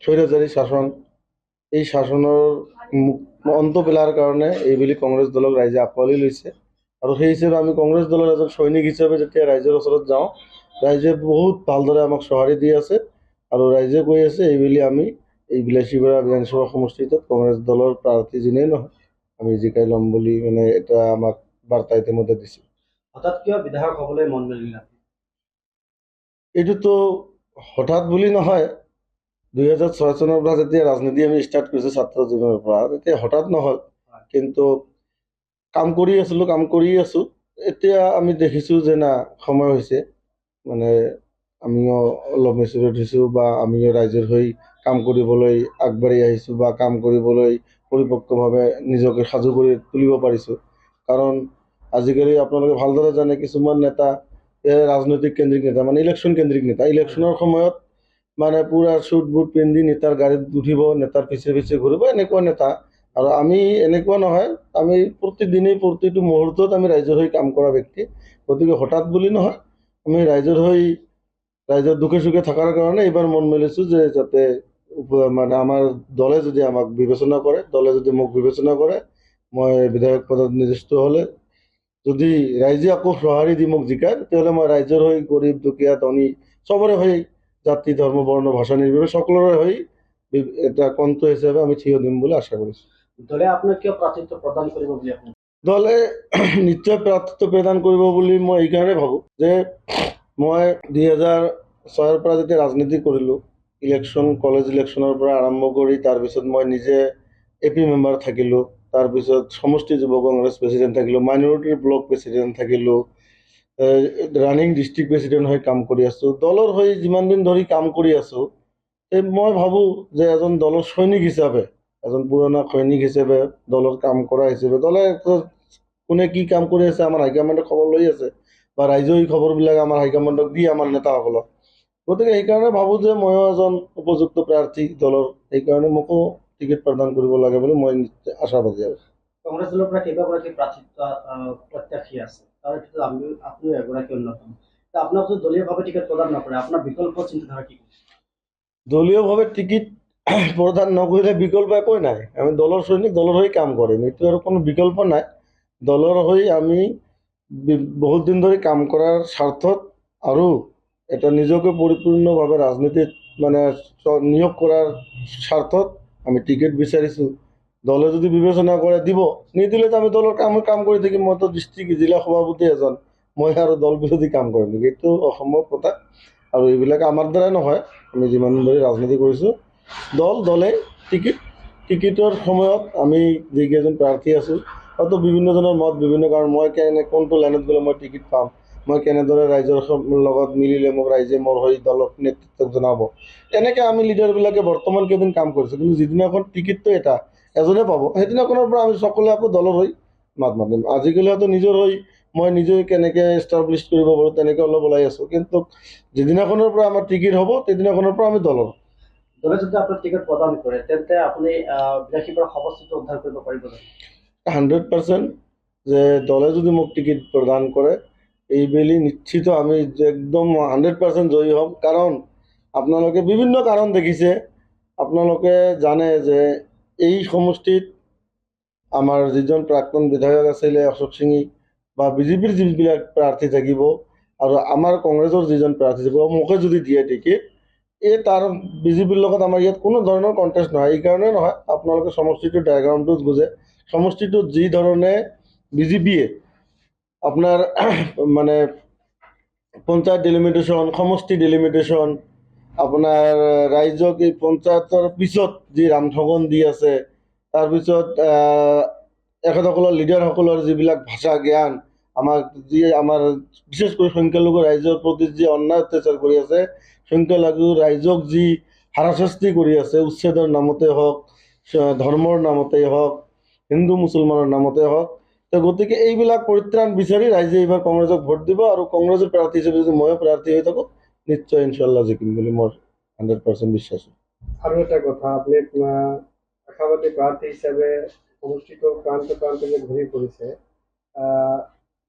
স্বৈৰাচাৰী শাসন, এই শাসনৰ অন্ত পেলাৰ কাৰণে এইবুলি কংগ্ৰেছ দলক ৰাইজে আঁকোৱালি লৈছে। আৰু সেই হিচাপে আমি কংগ্ৰেছ দলৰ এজন সৈনিক হিচাপে যেতিয়া ৰাইজৰ ওচৰত যাওঁ, ৰাইজে বহুত ভালদৰে আমাক সঁহাৰি দি আছে। আৰু ৰাইজে কৈ আছে এইবুলি আমি এই বিলাসীপাৰা বিধানসভা সমষ্টিটোত কংগ্ৰেছ দলৰ প্ৰাৰ্থী যোনেই নহয় আমি জিকাই ল'ম বুলি মানে এটা আমাক বাৰ্তা ইতিমধ্যে দিছে। হঠাৎ কিয় বিধায়ক হ'বলৈ মন মেলিলে? এইটোতো হঠাৎ বুলি নহয়, 2006 চনৰ পৰা যেতিয়া ৰাজনীতি আমি ষ্টাৰ্ট কৰিছোঁ ছাত্ৰ জীৱনৰ পৰা, তেতিয়া হঠাৎ নহ'ল। কিন্তু কাম কৰি আছোঁ। এতিয়া আমি দেখিছোঁ যে না সময় হৈছে, মানে আমিও অলপ মেচুৰেট হৈছোঁ বা আমিও ৰাইজৰ হৈ কাম কৰিবলৈ আগবাঢ়ি আহিছোঁ বা কাম কৰিবলৈ পৰিপক্কভাৱে নিজকে সাজু কৰি তুলিব পাৰিছোঁ। কাৰণ আজিকালি আপোনালোকে ভালদৰে জানে কিছুমান নেতা ৰাজনৈতিক কেন্দ্ৰিক নেতা, মানে ইলেকশ্যন কেন্দ্ৰিক নেতা। ইলেকশ্যনৰ সময়ত মানে পুৰা চুট বুট পিন্ধি নেতাৰ গাড়ীত উঠিব, নেতাৰ পিছে পিছে ঘূৰিব, এনেকুৱা নেতা। আৰু আমি এনেকুৱা নহয়, আমি প্ৰতিদিনেই প্ৰতিটো মুহূৰ্তত আমি ৰাইজৰ হৈ কাম কৰা ব্যক্তি। গতিকে হঠাৎ বুলি নহয়, আমি ৰাইজৰ হৈ ৰাইজৰ দুখে সুখে থকাৰ কাৰণে এইবাৰ মন মেলিছোঁ যে যাতে মানে আমাৰ দলে যদি আমাক বিবেচনা কৰে, দলে যদি মোক বিবেচনা কৰে, মই বিধায়ক পদত নিযুক্ত হ'লে যদি ৰাইজে আকৌ সঁহাৰি দি মোক জিকায়, তেতিয়াহ'লে মই ৰাইজৰ হৈ গৰীব দুখীয়া ধনী চবৰে হৈ জাতি ধৰ্ম বৰ্ণ ভাষা নিৰ্বিশেষে সকলোৰে হৈ এটা কণ্ঠ হিচাপে আমি থিয় দিম বুলি আশা কৰিছোঁ। দলে আপোনাক কিয় প্ৰাৰ্থিত্ব প্ৰদান কৰিব বুলি আপুনি? দলে নিশ্চয় প্ৰাৰ্থিত্ব প্ৰদান কৰিব বুলি মই এইকাৰণে ভাবোঁ যে মই 2006 পৰা যেতিয়া ৰাজনীতি কৰিলোঁ, কলেজ ইলেকশ্যনৰ পৰা আৰম্ভ কৰি তাৰপিছত মই নিজে AP মেম্বাৰ থাকিলোঁ, তাৰপিছত সমষ্টি যুৱ কংগ্ৰেছ প্ৰেচিডেণ্ট থাকিলোঁ, মাইনৰিটিৰ ব্লক প্ৰেচিডেণ্ট থাকিলোঁ, ৰানিং ডিষ্ট্ৰিক্ট প্ৰেচিডেণ্ট হৈ কাম কৰি আছোঁ। দলৰ হৈ যিমান দিন ধৰি কাম কৰি আছোঁ, মই ভাবোঁ যে এজন দলৰ সৈনিক হিচাপে, এজন পুৰণা সৈনিক হিচাপে, দলৰ কাম কৰা হিচাপে, দলে কোনে কি কাম কৰি আছে আমাৰ হাইকমাণ্ডে খবৰ লৈ আছে বা ৰাইজৰ এই খবৰবিলাক আমাৰ হাইকমাণ্ডক দিয়ে আমাৰ নেতাসকলক। গতিকে সেইকাৰণে ভাবোঁ যে ময়ো এজন উপযুক্ত প্ৰাৰ্থী দলৰ, সেইকাৰণে মোকো টিকেট প্ৰদান কৰিব লাগে বুলি মই আশাবাদী। আৰু কংগ্ৰেছ দলৰ পৰা কেইবাগৰাকী প্ৰাৰ্থিত্ব প্ৰত্যাশী আছে, তাৰ ভিতৰত আপুনিও এগৰাকী অন্যতম। আপোনাক যদি দলীয়ভাৱে টিকেট প্ৰদান নকৰে, আপোনাৰ বিকল্প চিন্তাধাৰা কি? দলীয়ভাৱে টিকেট প্ৰদান নকৰিলে বিকল্প একোৱেই নাই। আমি দলৰ সৈনিক, দলৰ হৈ কাম কৰিম, এইটো আৰু কোনো বিকল্প নাই। দলৰ হৈ আমি বহুত দিন ধৰি কাম কৰাৰ স্বাৰ্থত আৰু এটা নিজকে পৰিপূৰ্ণভাৱে ৰাজনীতিত মানে নিয়োগ কৰাৰ স্বাৰ্থত আমি টিকেট বিচাৰিছোঁ। দলে যদি বিবেচনা কৰে দিব, নিদিলেতো আমি দলৰ কাম কৰি থাকিম। মইতো ডিষ্ট্ৰিক্ট জিলা সভাপতি এজন, মই আৰু দল বিৰোধী কাম কৰিম নেকি? এইটো অসম্ভৱ কথা। আৰু এইবিলাক আমাৰ দ্বাৰাই নহয়, আমি যিমান দিন ধৰি ৰাজনীতি কৰিছোঁ, দলে টিকেটৰ সময়ত আমি যিকেইজন প্ৰাৰ্থী আছোঁ, হয়তো বিভিন্নজনৰ মত বিভিন্ন, কাৰণ মই কোনটো লাইনত গ'লে মই টিকেট পাম, মই কেনেদৰে ৰাইজৰ লগত মিলিলে মোক ৰাইজে মোৰ হৈ দলক নেতৃত্ব জনাব, এনেকৈ আমি লিডাৰবিলাকে বৰ্তমান কেইদিন কাম কৰিছোঁ। কিন্তু যিদিনাখন টিকেটটো এজনে পাব, সেইদিনাখনৰ পৰা আমি সকলোৱে আকৌ দলৰ হৈ মাত মাতিম। আজিকালি হয়তো নিজৰ হৈ মই নিজে কেনেকৈ এষ্টাব্লিছ কৰিব পাৰোঁ তেনেকৈ অলপ ওলাই আছোঁ। কিন্তু যিদিনাখনৰ পৰা আমাৰ টিকেট হ'ব, সেইদিনাখনৰ পৰা আমি দলৰ। দলে যদি আপোনাক টিকেট প্ৰদান কৰে, তেন্তে আপুনি বিলাসীপাৰা সমষ্টিটো উদ্ধাৰ কৰিব পাৰিব? 100% যে দলে যদি মোক টিকেট প্ৰদান কৰে, এইবেলি নিশ্চিত আমি একদম 100% জয়ী হ'ম। কাৰণ আপোনালোকে বিভিন্ন কাৰণ দেখিছে, আপোনালোকে জানে যে এই সমষ্টিত আমাৰ যিজন প্ৰাক্তন বিধায়ক আছিলে অশোক সিঙি বা বিজেপিৰ যিবিলাক প্ৰাৰ্থী থাকিব আৰু আমাৰ কংগ্ৰেছৰ যিজন প্ৰাৰ্থী থাকিব, মোকে যদি দিয়ে টিকেট, তাৰ বিজেপিৰ লগত আমাৰ ইয়াত কোনো ধৰণৰ কণ্টেষ্ট নহয়। এইকাৰণে নহয়, আপোনালোকে সমষ্টিটোৰ ডায়েগ্ৰামটোত বুজে, সমষ্টিটোত যি ধৰণে বিজেপিয়ে আপোনাৰ মানে পঞ্চায়ত ডিলিমিটেশ্যন, সমষ্টি ডিলিমিটেশ্যন, আপোনাৰ ৰাইজক এই পঞ্চায়তৰ পিছত যি ৰামঠগন দি আছে, তাৰপিছত এখেতসকলৰ লিডাৰসকলৰ যিবিলাক ভাষা জ্ঞান, আমাৰ বিশেষ কৰি সংখ্যালঘু ৰাইজৰ প্ৰতি যি অন্যায় অত্যাচাৰ কৰি আছে, সংখ্যালঘু ৰাইজক যি হাৰাশাস্তি কৰি আছে, উচ্ছেদৰ নামতে হওক, ধৰ্মৰ নামতেই হওক, হিন্দু মুছলমানৰ নামতে হওক, গতিকে এইবিলাক পৰিত্ৰাণ বিচাৰি ৰাইজে এইবাৰ কংগ্ৰেছক ভোট দিব। আৰু কংগ্ৰেছৰ প্ৰাৰ্থী হিচাপে যদি ময়ো প্ৰাৰ্থী হৈ থাকোঁ, নিশ্চয় ইনশাল্লাহ জিকিম বুলি মোৰ 100% বিশ্বাস। আৰু এটা কথা, আপুনি আশাবাদী প্ৰাৰ্থী হিচাপে সমষ্টিটোৰ প্ৰান্তে প্ৰান্তে ঘূৰি ফুৰিছে,